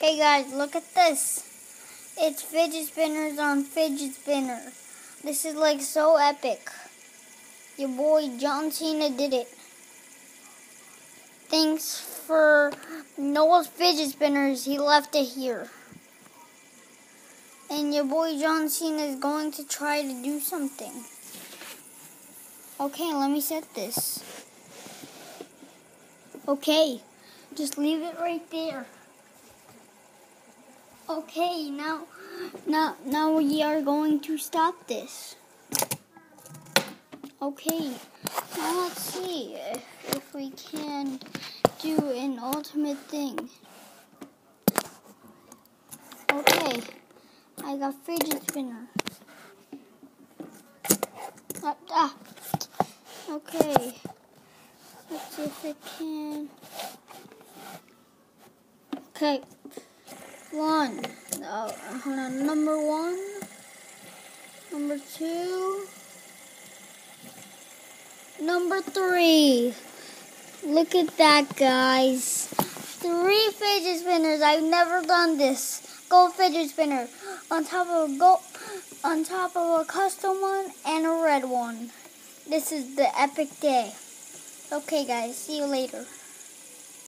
Hey guys, look at this. It's fidget spinners on fidget spinner. This is like so epic. Your boy John Cena did it. Thanks for Noah's fidget spinners. He left it here. And your boy John Cena is going to try to do something. Okay, let me set this. Okay, just leave it right there. Okay, now we are going to stop this. Okay, now let's see if we can do an ultimate thing. Okay, I got fidget spinner. Okay, let's see if it can. Okay. Hold on, number 1, number 2, number 3. Look at that, guys. 3 fidget spinners. I've never done this. Gold fidget spinner on top of a custom one and a red one. This is the epic day. Okay, guys, see you later.